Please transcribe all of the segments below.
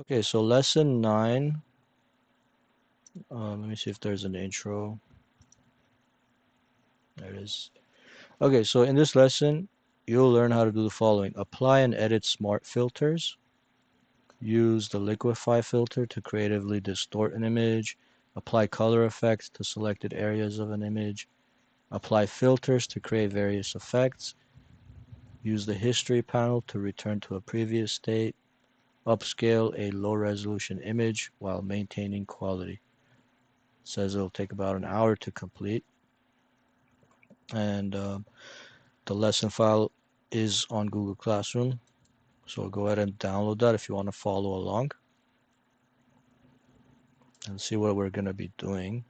Okay, so lesson 9. Let me see if there's an intro. There it is. Okay, so in this lesson, you'll learn how to do the following. Apply and edit smart filters. Use the liquify filter to creatively distort an image. Apply color effects to selected areas of an image. Apply filters to create various effects. Use the history panel to return to a previous state. Upscale a low-resolution image while maintaining quality. It says it'll take about an hour to complete. And the lesson file is on Google Classroom. So go ahead and download that if you want to follow along and see what we're going to be doing.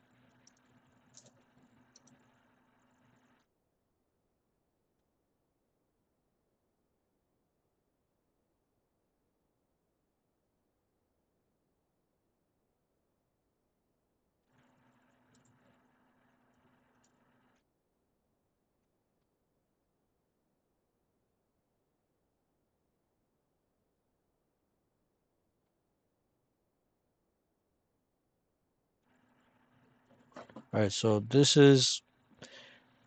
All right, so this is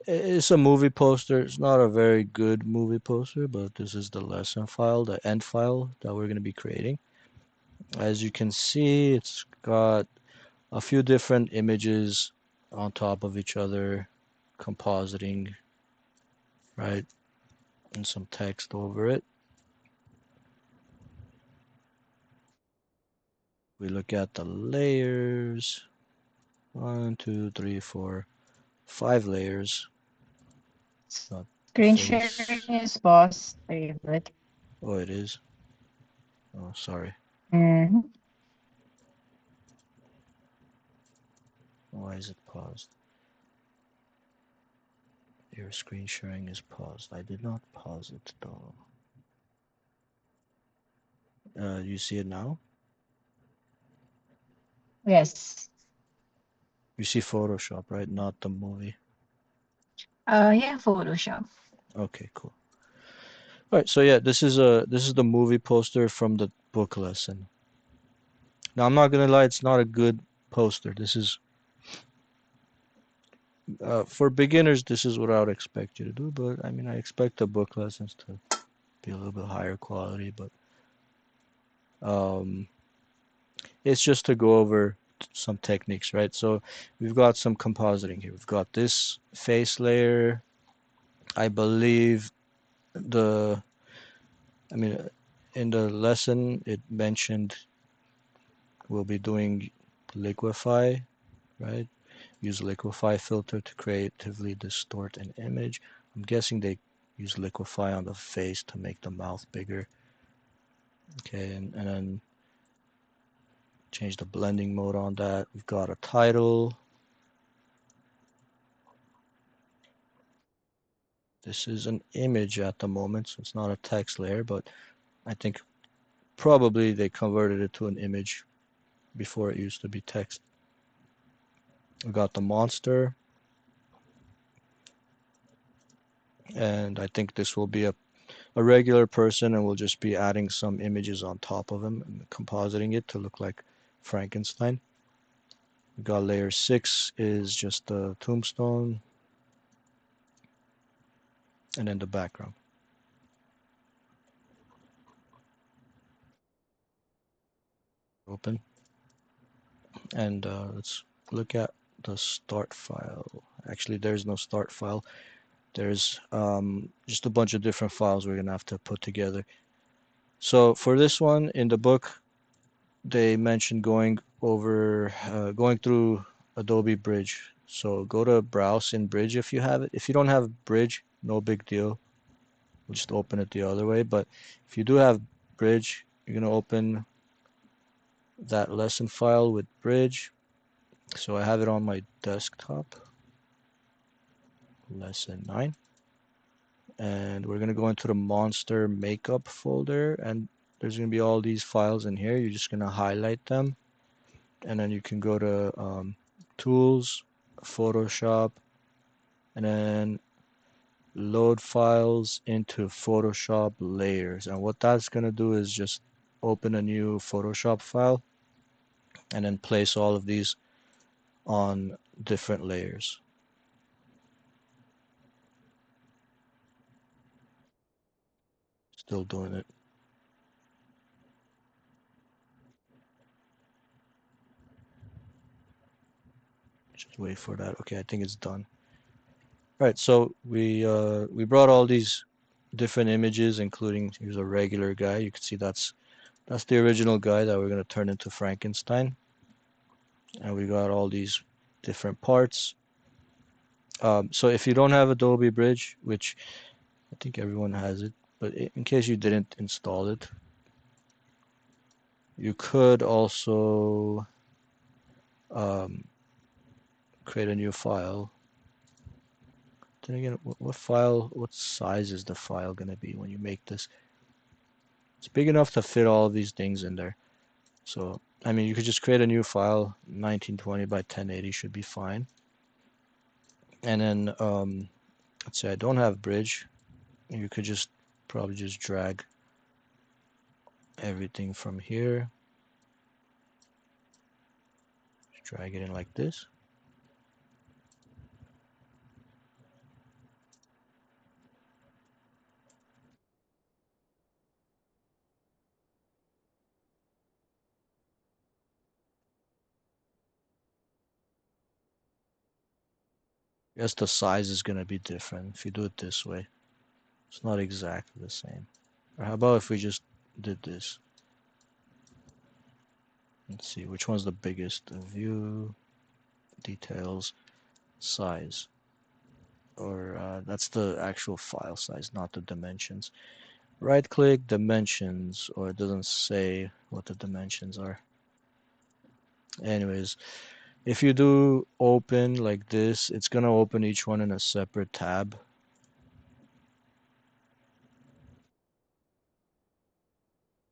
it's a movie poster. It's not a very good movie poster, but this is the lesson file, the end file that we're going to be creating. As you can see, it's got a few different images on top of each other, compositing, right? And some text over it. We look at the layers. 1, 2, 3, 4, 5 layers. Got the Screen sharing face. is boss favorite. Oh, it is. Oh, sorry. Mm-hmm. Why is it paused? Your screen sharing is paused. I did not pause it though. You see it now? Yes. You see Photoshop, right? Not the movie. Yeah, Photoshop. Okay, cool. All right, so yeah, this is the movie poster from the book lesson. Now I'm not gonna lie, it's not a good poster. This is for beginners. This is what I would expect you to do, but I mean, I expect the book lessons to be a little bit higher quality, but um, it's just to go over some techniques, right? So we've got some compositing here. We've got this face layer. I believe the, I mean, in the lesson it mentioned we'll be doing liquify, right? Use liquify filter to creatively distort an image. I'm guessing they use liquify on the face to make the mouth bigger. Okay, and then change the blending mode on that. We've got a title. This is an image at the moment, so it's not a text layer, but I think probably they converted it to an image before it used to be text. We got the monster, and I think this will be a regular person, and we'll just be adding some images on top of him and compositing it to look like Frankenstein. We got layer 6 is just the tombstone, and then the background. Open, and let's look at the start file. Actually, there's no start file. There's just a bunch of different files we're gonna have to put together. So for this one in the book, they mentioned going through Adobe Bridge. So go to Browse in Bridge if you have it. If you don't have Bridge, no big deal. We'll just open it the other way. But if you do have Bridge, you're gonna open that lesson file with Bridge. So I have it on my desktop, lesson 9. And we're gonna go into the monster makeup folder, and there's gonna be all these files in here. You're just gonna highlight them, and then you can go to tools, Photoshop, and then load files into Photoshop layers. And what that's gonna do is just open a new Photoshop file and then place all of these on different layers. Still doing it. Just wait for that. Okay, I think it's done. Right, so we brought all these different images, including here's a regular guy. You can see that's the original guy that we're gonna turn into Frankenstein, and we got all these different parts. So if you don't have Adobe Bridge, which I think everyone has it, but in case you didn't install it, you could also um, create a new file. Then again, what file, what size is the file gonna be when you make this? It's big enough to fit all of these things in there. So, I mean, you could just create a new file, 1920 by 1080 should be fine. And then, let's say I don't have bridge, you could just probably just drag everything from here, just drag it in like this. I guess the size is going to be different if you do it this way. It's not exactly the same. Or how about if we just did this? Let's see, which one's the biggest? View, details, size. Or that's the actual file size, not the dimensions. Right click, dimensions, or it doesn't say what the dimensions are. Anyways, if you do open like this, it's going to open each one in a separate tab.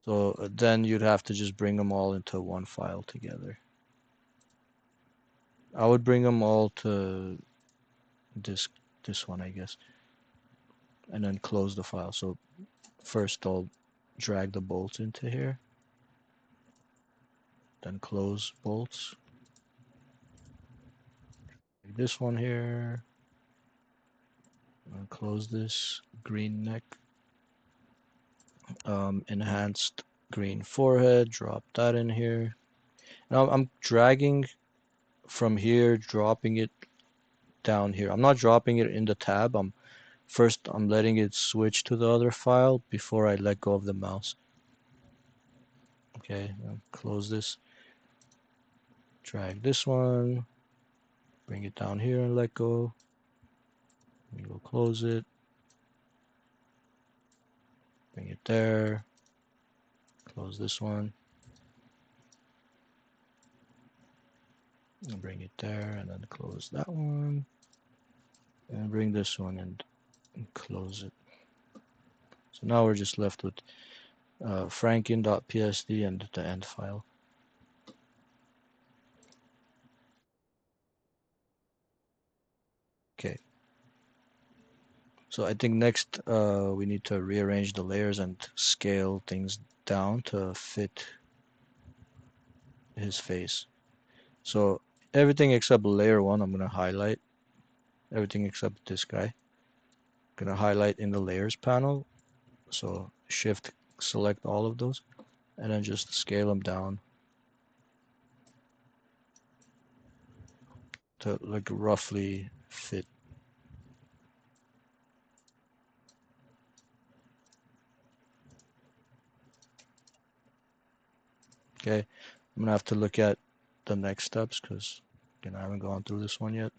So then you'd have to just bring them all into one file together. I would bring them all to this this one, I guess, and then close the file. So first I'll drag the bolts into here, then close bolts. This one here, and close this green neck, enhanced green forehead, drop that in here. Now I'm dragging from here, dropping it down here. I'm not dropping it in the tab. I'm letting it switch to the other file before I let go of the mouse. Okay, close this. Drag this one, bring it down here and let go. We will close it, bring it there, close this one, and bring it there, and then close that one, and bring this one and close it. So now we're just left with franken.psd and the end file. Okay, so I think next we need to rearrange the layers and scale things down to fit his face. So everything except layer one, I'm gonna highlight. Everything except this guy. I'm gonna highlight in the layers panel. So shift select all of those and then just scale them down to like roughly fit. Okay, I'm gonna have to look at the next steps because again I haven't gone through this one yet.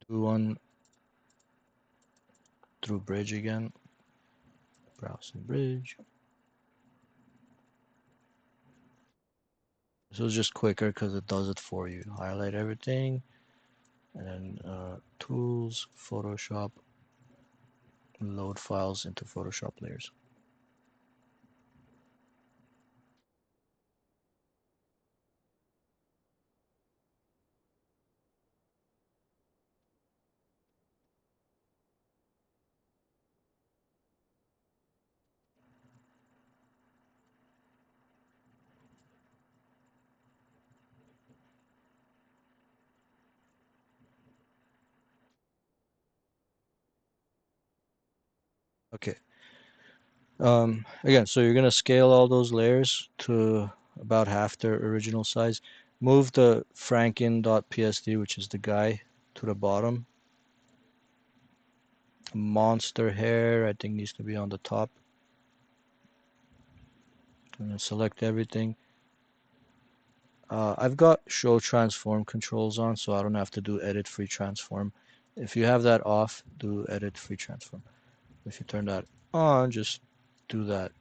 Do one through bridge again. Browse and bridge. This is just quicker because it does it for you. Highlight everything and then tools, Photoshop, load files into Photoshop layers. Okay. Again, so you're gonna scale all those layers to about half their original size. Move the Franken.psd, which is the guy, to the bottom. Monster hair, I think, needs to be on the top. And then select everything. I've got show transform controls on, so I don't have to do edit free transform. If you have that off, do edit free transform. If you turn that on, just do that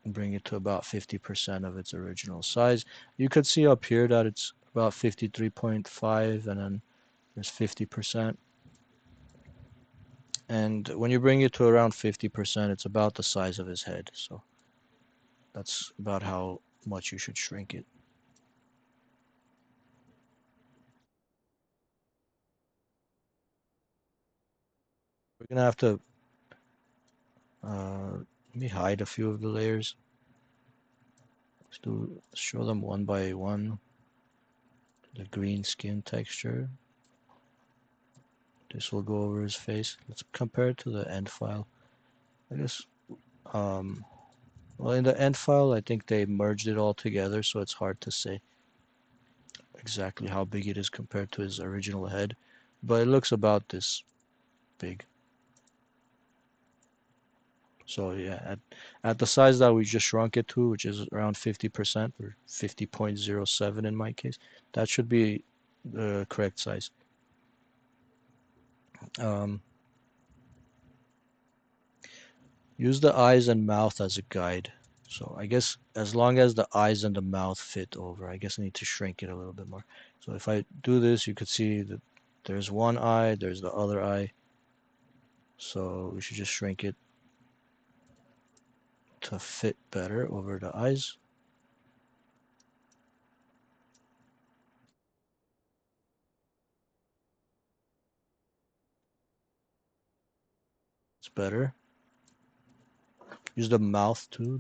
and bring it to about 50% of its original size. You could see up here that it's about 53.5 and then there's 50%. And when you bring it to around 50%, it's about the size of his head. So that's about how much you should shrink it. We're gonna have to let me hide a few of the layers. Show them one by one. The green skin texture. This will go over his face. Let's compare it to the end file. I guess um, well, in the end file, I think they merged it all together, so it's hard to say exactly how big it is compared to his original head, but it looks about this big. So yeah, at the size that we just shrunk it to, which is around 50% or 50.07 in my case, that should be the correct size. Um, Use the eyes and mouth as a guide. So I guess as long as the eyes and the mouth fit over, I guess I need to shrink it a little bit more. So if I do this, you could see that there's one eye, there's the other eye. So we should just shrink it to fit better over the eyes. It's better. Use the mouth too.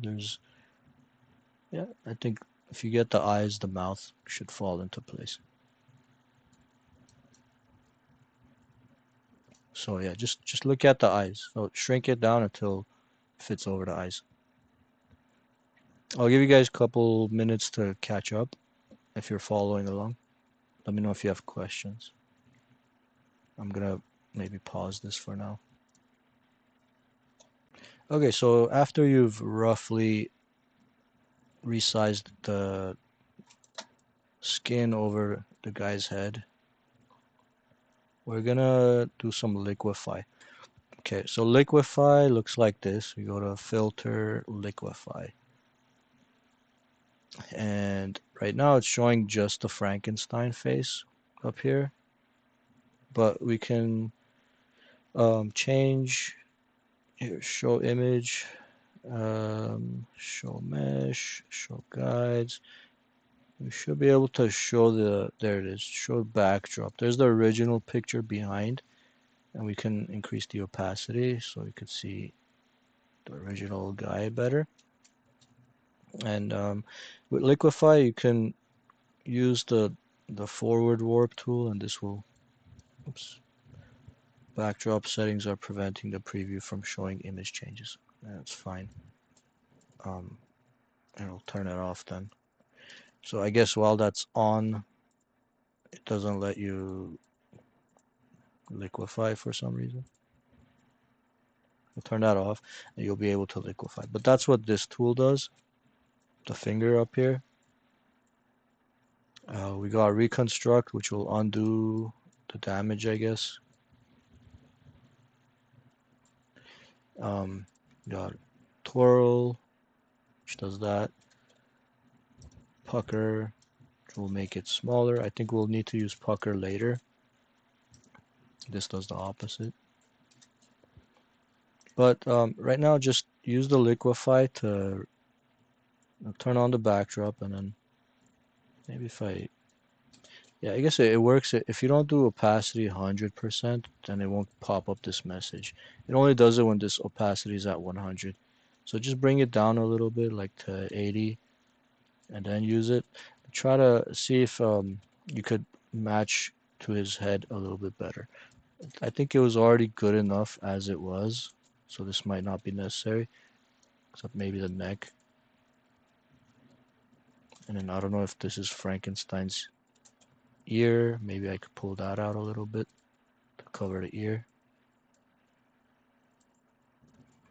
Yeah, I think if you get the eyes, the mouth should fall into place. So yeah, just look at the eyes. So shrink it down until it fits over the eyes. I'll give you guys a couple minutes to catch up if you're following along. Let me know if you have questions. I'm gonna maybe pause this for now. Okay, so after you've roughly resized the skin over the guy's head, we're gonna do some liquify. Okay, so liquify looks like this. We go to filter, liquify. And right now it's showing just the Frankenstein face up here, but we can change here, show image, show mesh, show guides. We should be able to show there it is, show backdrop. There's the original picture behind, and we can increase the opacity so we could see the original guy better. And with liquify, you can use the forward warp tool, and this will, oops, backdrop settings are preventing the preview from showing image changes. That's fine. Um, and I'll turn it off then. So I guess while that's on, it doesn't let you liquefy for some reason. I'll turn that off and you'll be able to liquefy. But that's what this tool does. The finger up here. We got reconstruct, which will undo the damage, I guess. Um, got twirl, which does that. Pucker, which will make it smaller. I think we'll need to use pucker later. This does the opposite. But right now, just use the liquefy to turn on the backdrop, and then maybe if I, yeah, I guess it works. If you don't do opacity 100%, then it won't pop up this message. It only does it when this opacity is at 100. So just bring it down a little bit, like to 80, and then use it. Try to see if you could match to his head a little bit better. I think it was already good enough as it was, So this might not be necessary, except maybe the neck. And then I don't know if this is Frankenstein's ear. Maybe I could pull that out a little bit to cover the ear.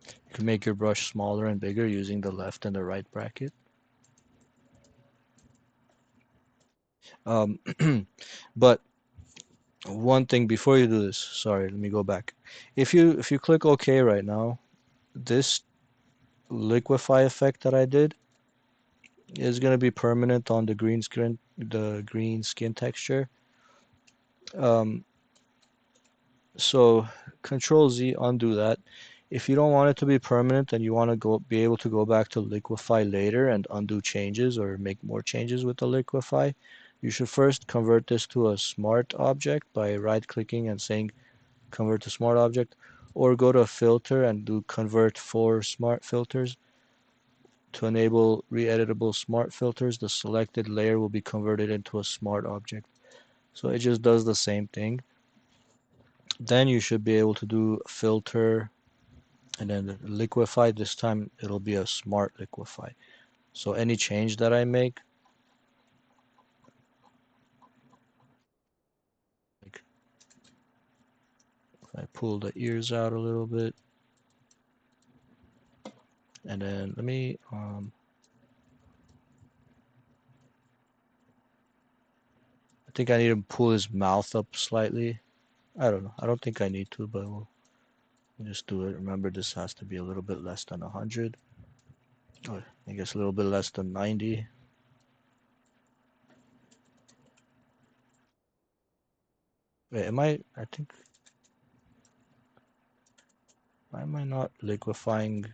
You can make your brush smaller and bigger using the left and the right bracket. Um, but one thing before you do this, sorry, let me go back. If you click OK right now, this liquefy effect that I did is going to be permanent on the green skin texture. Um, so Control Z, undo that. If you don't want it to be permanent and you want to be able to go back to liquefy later and undo changes or make more changes with the liquefy, you should first convert this to a smart object by right clicking and saying convert to smart object, or go to filter and do convert for smart filters. To enable re-editable smart filters, the selected layer will be converted into a smart object. So it just does the same thing. Then you should be able to do filter and then liquefy. This time it'll be a smart liquefy. So any change that I make, like if I pull the ears out a little bit, and then let me, I think I need to pull his mouth up slightly. I don't know. I don't think I need to, but we'll just do it. Remember, this has to be a little bit less than 100. Or I guess a little bit less than 90. Wait, I think, why am I not liquefying?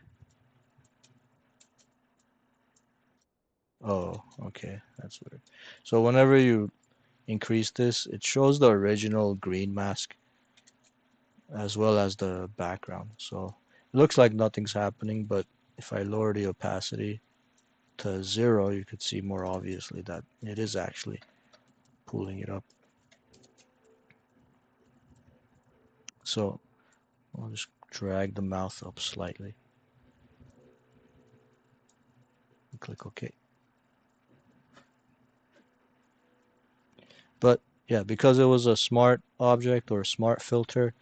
Oh, okay, that's weird. So whenever you increase this, it shows the original green mask as well as the background. So it looks like nothing's happening, but if I lower the opacity to 0, you could see more obviously that it is actually pulling it up. So I'll just drag the mouth up slightly and click OK. But yeah, because it was a smart object or a smart filter,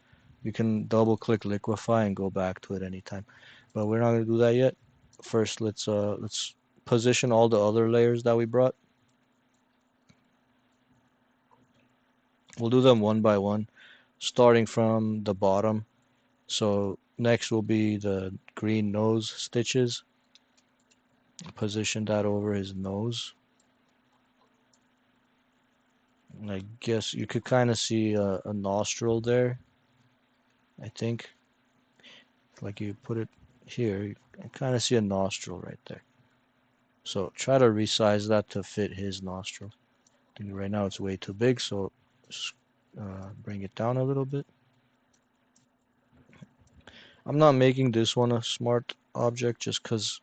you can double click liquefy and go back to it anytime. But we're not going to do that yet. First, let's position all the other layers that we brought. We'll do them one by one, starting from the bottom. So next will be the green nose stitches. Position that over his nose. And I guess you could kind of see a nostril there, I think. Like you put it here, you can kind of see a nostril right there. So try to resize that to fit his nostril. I think right now it's way too big, so just bring it down a little bit. I'm not making this one a smart object just because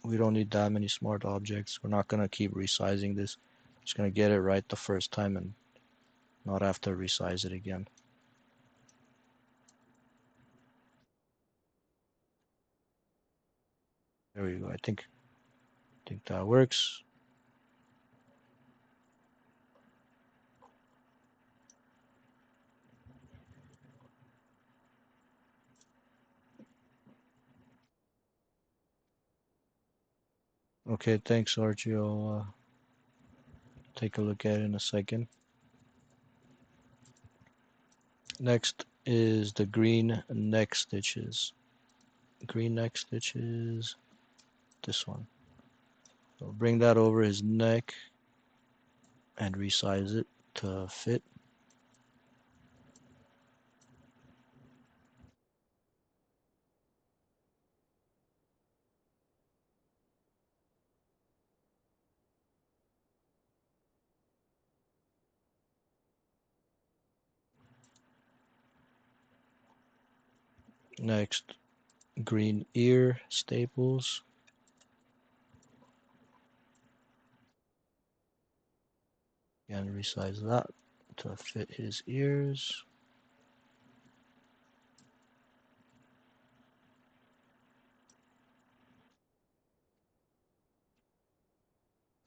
we don't need that many smart objects. We're not going to keep resizing this. Just going to get it right the first time and not have to resize it again. There we go. I think that works. Okay, thanks, Archie. I'll take a look at it in a second. Next is the green neck stitches. Green neck stitches, this one. So bring that over his neck and resize it to fit. Next, green ear staples. Again, resize that to fit his ears.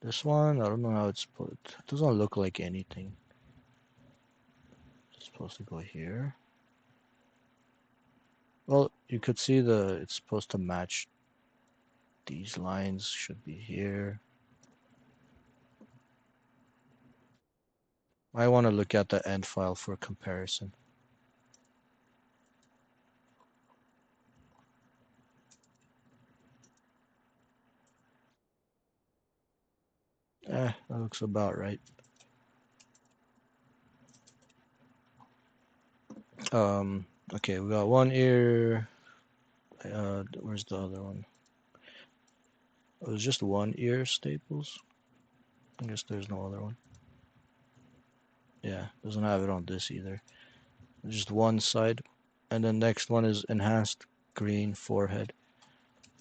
This one, I don't know how it's put. It doesn't look like anything. It's supposed to go here. Well, you could see it's supposed to match. These lines should be here. I want to look at the end file for comparison. That looks about right. Um, okay, we got one ear. Where's the other one? It was just one ear staples. I guess there's no other one. Yeah, doesn't have it on this either. Just one side. And then next one is enhanced green forehead.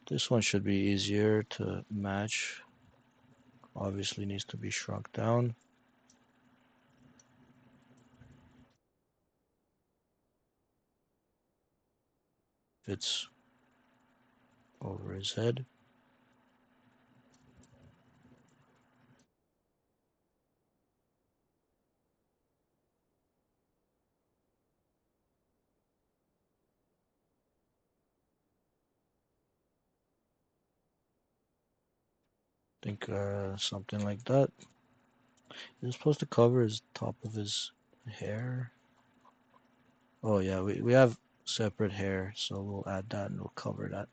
This one should be easier to match. Obviously needs to be shrunk down. Fits over his head. I think something like that. Is supposed to cover his top of his hair. Oh yeah, we have separate hair, so we'll add that and we'll cover that.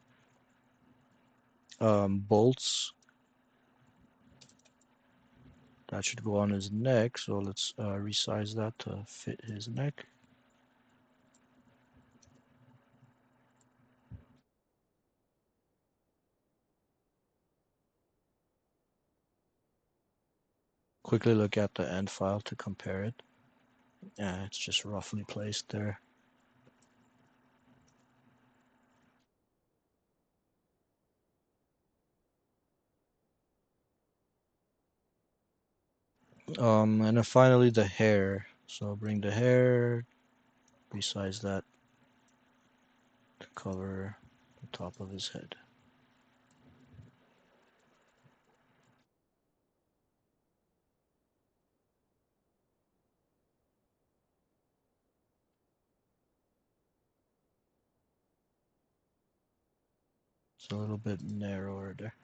Bolts, that should go on his neck, so let's resize that to fit his neck. Quickly look at the end file to compare it. Yeah, it's just roughly placed there. And then finally the hair. So bring the hair, resize that to cover the top of his head. It's a little bit narrower there.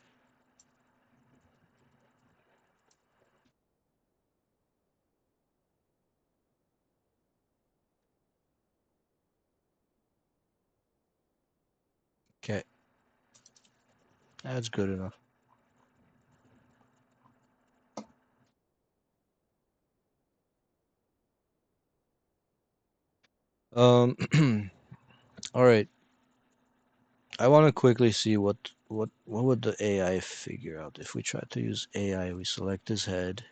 Okay, that's good enough. Um, all right. I want to quickly see what would the AI figure out if we try to use AI. We select his head,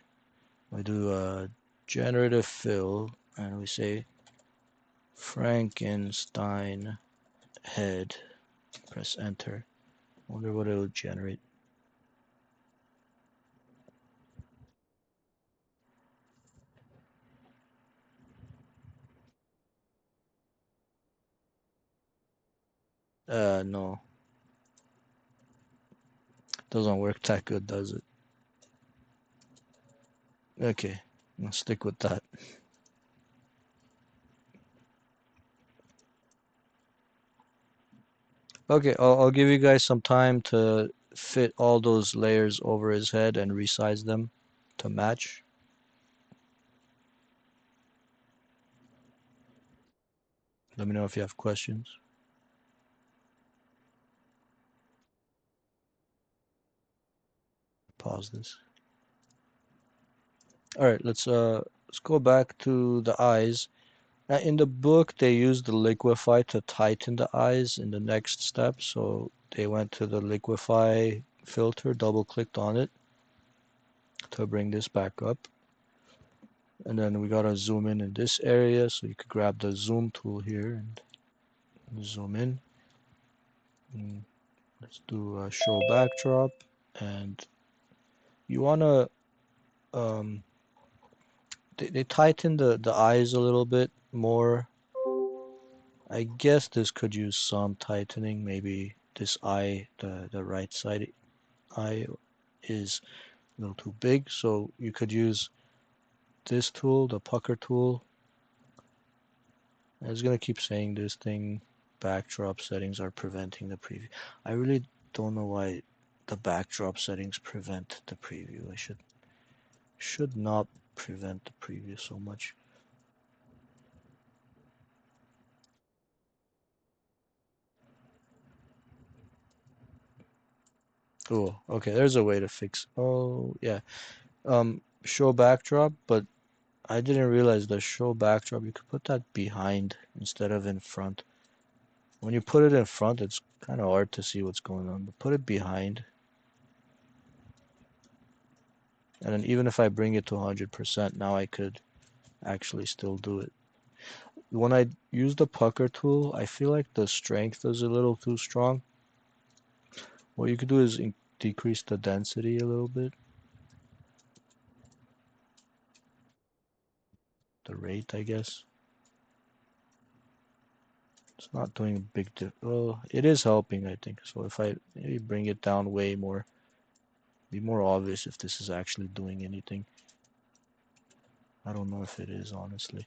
we do a generative fill, and we say Frankenstein head. Press enter. Wonder what it will generate. No, doesn't work that good, does it? Okay, I'll stick with that. Okay, I'll give you guys some time to fit all those layers over his head and resize them to match. Let me know if you have questions. Pause this. All right, let's go back to the eyes. In the book, they used the liquify to tighten the eyes in the next step. So they went to the liquify filter, double clicked on it to bring this back up. And then we gotta zoom in this area. So you could grab the zoom tool here and zoom in. And let's do a show backdrop. And you wanna, um, they tighten the eyes a little bit more. I guess this could use some tightening. Maybe this eye, the right side eye is a little too big. So you could use this tool, the pucker tool. It's gonna keep saying this thing. Backdrop settings are preventing the preview. I really don't know why the backdrop settings prevent the preview. I should not prevent the preview so much. Oh, okay, there's a way to fix. Oh, yeah. Show backdrop, but I didn't realize the show backdrop, you could put that behind instead of in front. When you put it in front, it's kind of hard to see what's going on, but put it behind. And then even if I bring it to 100%, now I could actually still do it. When I use the pucker tool, I feel like the strength is a little too strong. What you could do is decrease the density a little bit, the rate, I guess. It's not doing a big well, it is helping, I think. So if I maybe bring it down way more, be more obvious if this is actually doing anything. I don't know if it is, honestly.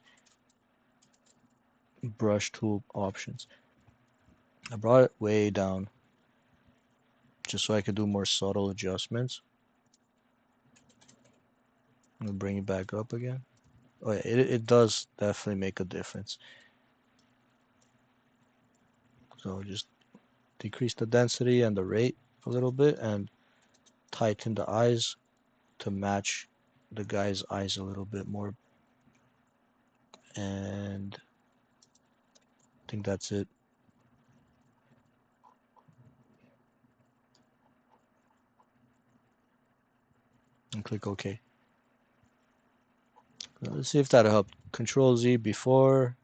Brush tool options. I brought it way down just so I could do more subtle adjustments. I'm gonna bring it back up again. Oh yeah, it does definitely make a difference. So just decrease the density and the rate a little bit and tighten the eyes to match the guy's eyes a little bit more. And I think that's it. And click OK. Let's see if that'll help. Control Z before,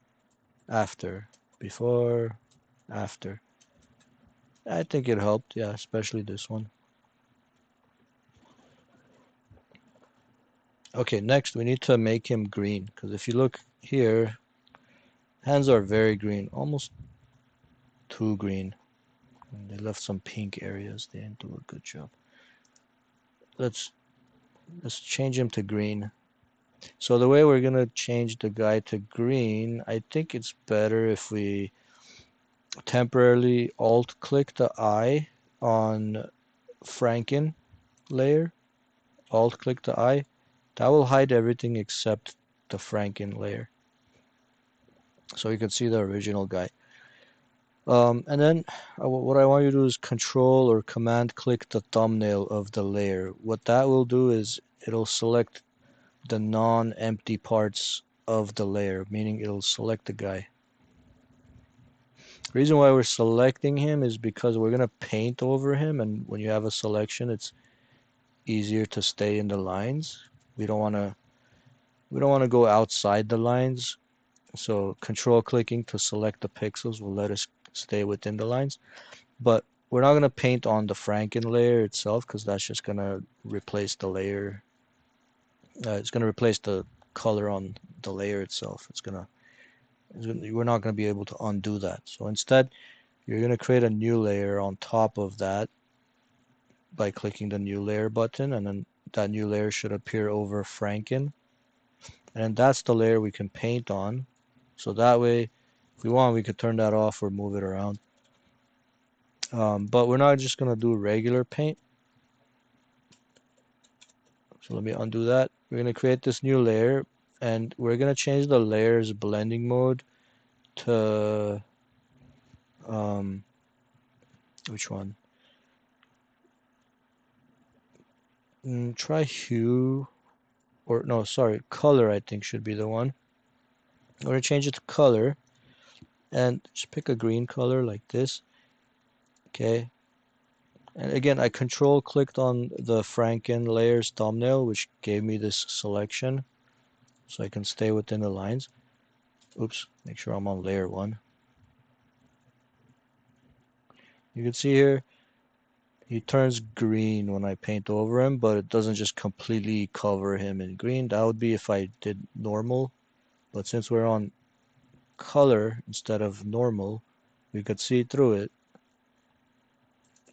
after, before, after. I think it helped, yeah, especially this one. Okay, next we need to make him green, because if you look here, hands are very green, almost too green. And they left some pink areas. They didn't do a good job. Let's let's change him to green. So the way we're gonna change the guy to green, I think it's better if we temporarily alt click the eye on Franken layer. Alt click the eye. That will hide everything except the Franken layer. So you can see the original guy. And then what I want you to do is control or command click the thumbnail of the layer. What that will do is it'll select the non-empty parts of the layer, meaning it'll select the guy. The reason why we're selecting him is because we're gonna paint over him, and when you have a selection, it's easier to stay in the lines. We don't wanna we don't wanna go outside the lines. So control clicking to select the pixels will let us stay within the lines. But we're not gonna paint on the Franken layer itself because that's just gonna replace the layer. It's gonna replace the color on the layer itself. We're not gonna be able to undo that. So instead, you're gonna create a new layer on top of that by clicking the new layer button, and then that new layer should appear over Franken, and that's the layer we can paint on. So that way, if we want, we could turn that off or move it around. But we're not just gonna do regular paint. So let me undo that. We're gonna create this new layer, and we're gonna change the layer's blending mode to which one? Try hue, or no, sorry, color. I think should be the one. We're gonna change it to color, and just pick a green color like this. Okay. And again, I control clicked on the Franken layers thumbnail, which gave me this selection, so I can stay within the lines. Oops, make sure I'm on layer 1. You can see here, he turns green when I paint over him, but it doesn't just completely cover him in green. That would be if I did normal, but since we're on color instead of normal, we could see through it.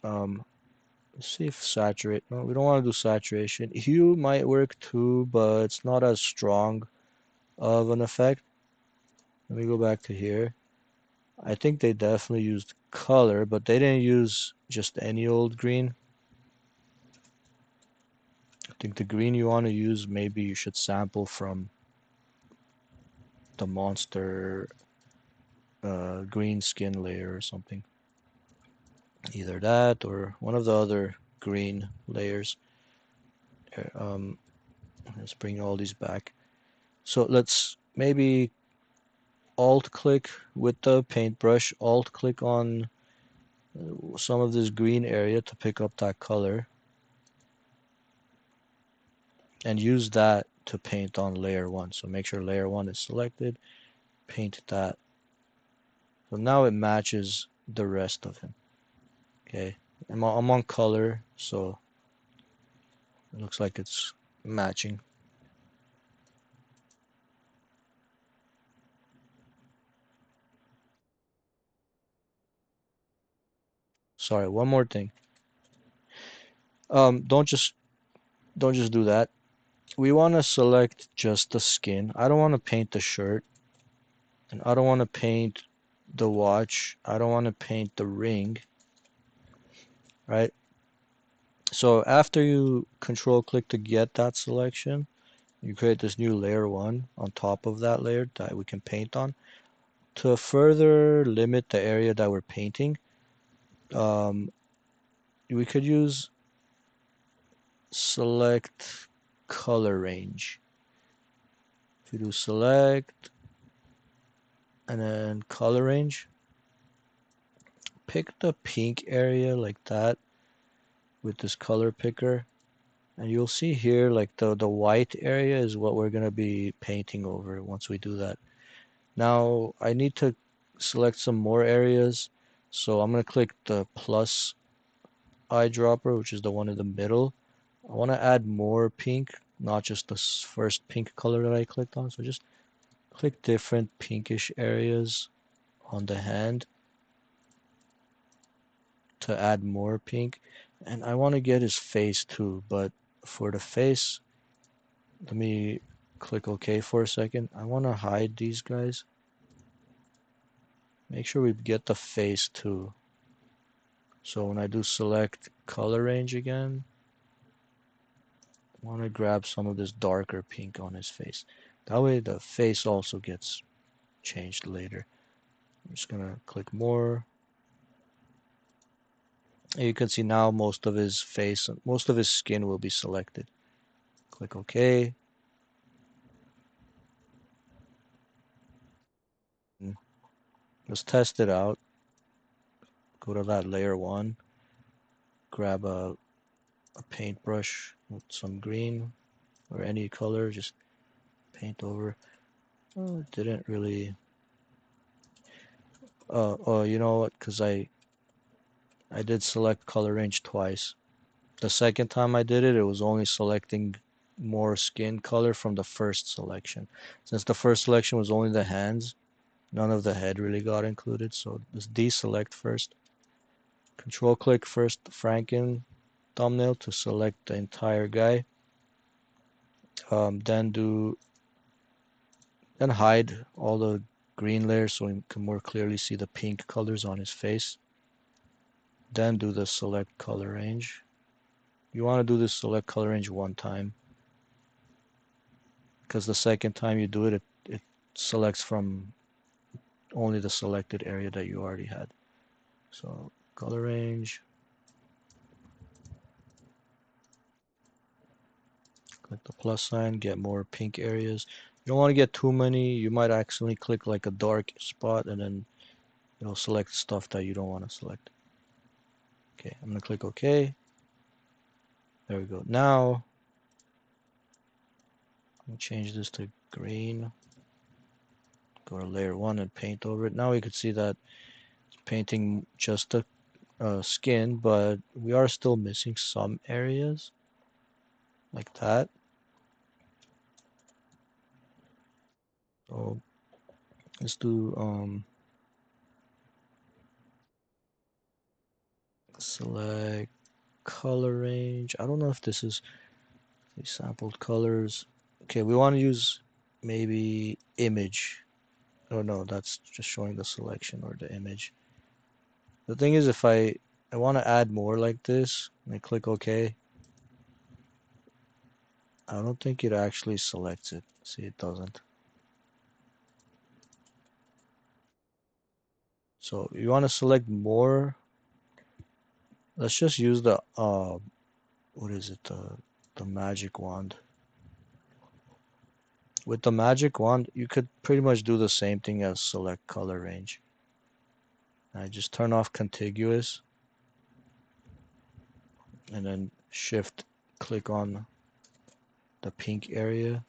Um, Let's see if saturate. No, we don't want to do saturation. Hue might work too, but it's not as strong of an effect. Let me go back to here. I think they definitely used color, but they didn't use just any old green. I think the green you want to use, maybe you should sample from the monster green skin layer or something. Either that or one of the other green layers. Um, let's bring all these back. So let's maybe alt click with the paintbrush, alt click on some of this green area to pick up that color and use that to paint on layer one. So make sure layer one is selected, paint that. So now it matches the rest of him. Okay, I'm on color, so it looks like it's matching. Sorry, one more thing. Um, don't just don't just do that. We want to select just the skin. I don't want to paint the shirt, and I don't want to paint the watch. I don't want to paint the ring, right? So after you control click to get that selection, you create this new layer one on top of that layer that we can paint on. To further limit the area that we're painting, um, we could use select color range. If you do select and then color range, pick the pink area like that with this color picker. And you'll see here like the white area is what we're going to be painting over once we do that. Now I need to select some more areas. So I'm going to click the plus eyedropper, which is the one in the middle. I want to add more pink, not just the first pink color that I clicked on. So just click different pinkish areas on the hand to add more pink. And I want to get his face too, but for the face, let me click OK for a second. I want to hide these guys. Make sure we get the face too. So when I do select color range again, I want to grab some of this darker pink on his face. That way the face also gets changed later. I'm just gonna click more. And you can see now most of his face, most of his skin will be selected. Click OK. And let's test it out. Go to that layer one, grab a paintbrush with some green or any color, just paint over. Oh, it didn't really. Oh, you know what? Because I did select color range twice. The second time I did it, it was only selecting more skin color from the first selection. Since the first selection was only the hands, none of the head really got included. So just deselect first. Control click first Franken thumbnail to select the entire guy. Then hide all the green layers so we can more clearly see the pink colors on his face. Then do the select color range. You want to do this select color range one time because the second time you do it, it selects from only the selected area that you already had. So color range, click the plus sign, get more pink areas. You don't want to get too many. You might accidentally click like a dark spot and then it'll select stuff that you don't want to select. Okay, I'm gonna click OK. There we go. Now I'm gonna change this to green. Go to layer one and paint over it. Now we can see that it's painting just the skin, but we are still missing some areas like that. So let's do select. color range. I don't know if this is the sampled colors. Okay, we want to use maybe image. Oh no, that's just showing the selection or the image. The thing is, if I want to add more like this, and I click OK, I don't think it actually selects it. See, it doesn't. So you want to select more. Let's just use the what is it? The magic wand. With the magic wand, you could pretty much do the same thing as select color range. I just turn off contiguous and then shift click on the pink area.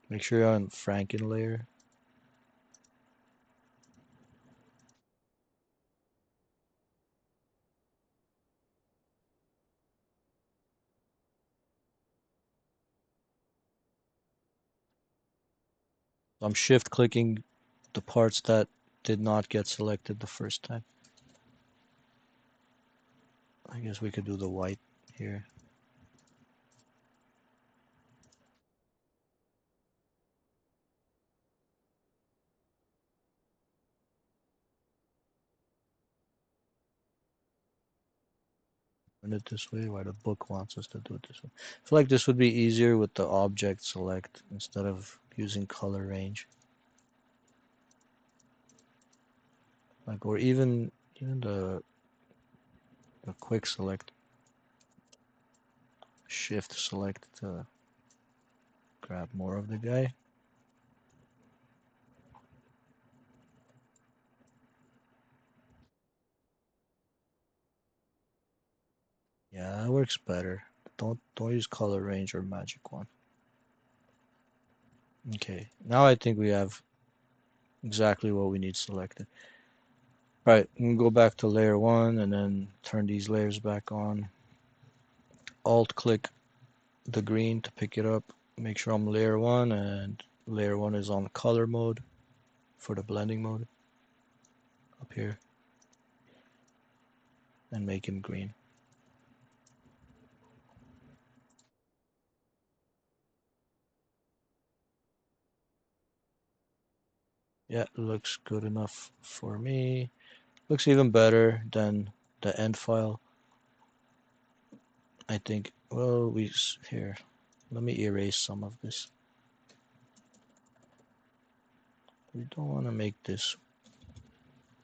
Make sure you're on Franken layer. I'm shift clicking the parts that did not get selected the first time. I guess we could do the white here. Run it this way, why the book wants us to do it this way. I feel like this would be easier with the object select instead of using color range. Like, or even the quick select, shift select to grab more of the guy. Yeah, that works better. Don't use color range or magic wand. Okay, now I think we have exactly what we need selected. All right, I'm gonna go back to layer one and then turn these layers back on. Alt click the green to pick it up. Make sure I'm layer one and layer one is on color mode for the blending mode up here and make him green. Yeah, looks good enough for me. Looks even better than the end file. I think, well, here, let me erase some of this. We don't want to make this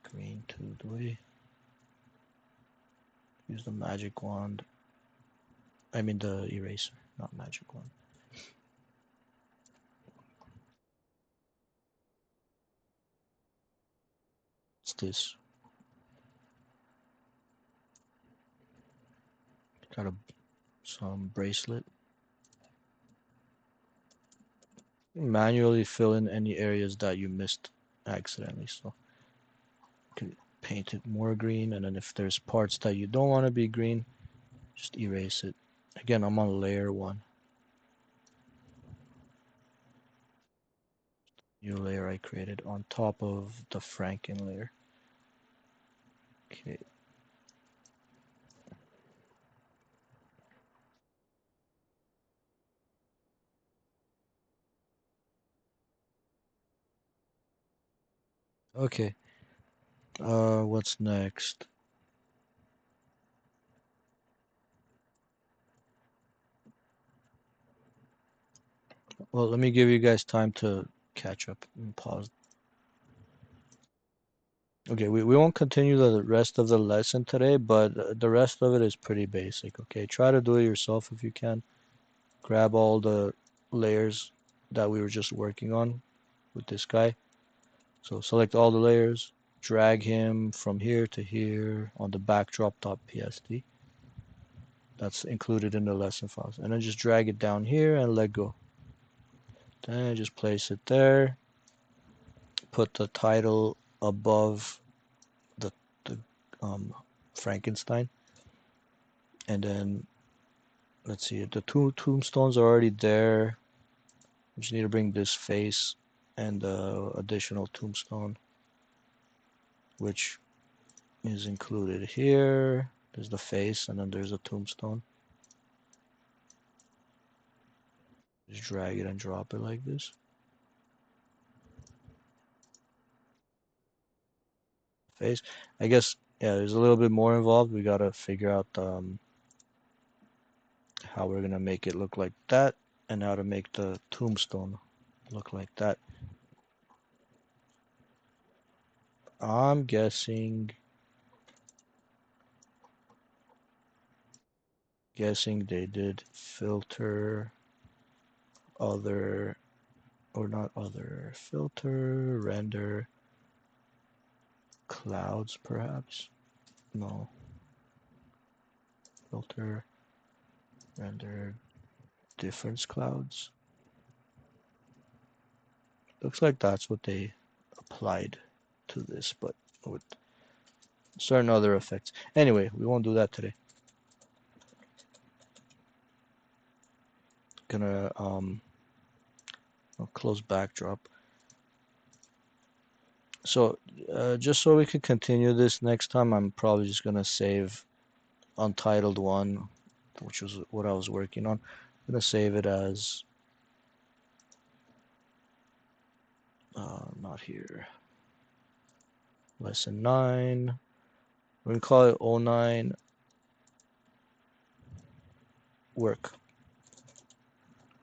green too, do we? Use the magic wand. I mean the eraser, not magic wand. It's this. Got some bracelet. Manually fill in any areas that you missed accidentally. So you can paint it more green, and then if there's parts that you don't want to be green, just erase it. Again, I'm on layer one. New layer I created on top of the Franken layer. Okay. Okay. What's next? Well, let me give you guys time to catch up and pause. Okay, we won't continue the rest of the lesson today, but the rest of it is pretty basic. Okay, try to do it yourself if you can. Grab all the layers that we were just working on with this guy. So select all the layers, drag him from here to here on the backdrop.psd. That's included in the lesson files. And then just drag it down here and let go. Then just place it there. Put the title above the, the Frankenstein. And then let's see, the two tombstones are already there. We just need to bring this face and the additional tombstone, which is included here. There's the face, and then there's a tombstone. Just drag it and drop it like this. Face. I guess, yeah, there's a little bit more involved. We gotta figure out how we're gonna make it look like that, and how to make the tombstone look like that. I'm guessing they did filter other, or not other, filter render clouds perhaps. No, filter render difference clouds. Looks like that's what they applied to this, but with certain other effects. Anyway, we won't do that today. Gonna close backdrop. So just so we can continue this next time, I'm probably just gonna save Untitled One, which was what I was working on. I'm gonna save it as not here. Lesson 9. We're gonna call it O9 work.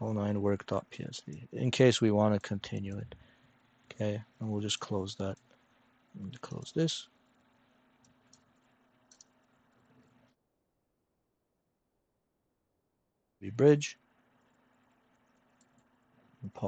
O9 work.psd in case we want to continue it. Okay, and we'll just close that. And close this. We bridge. And pause.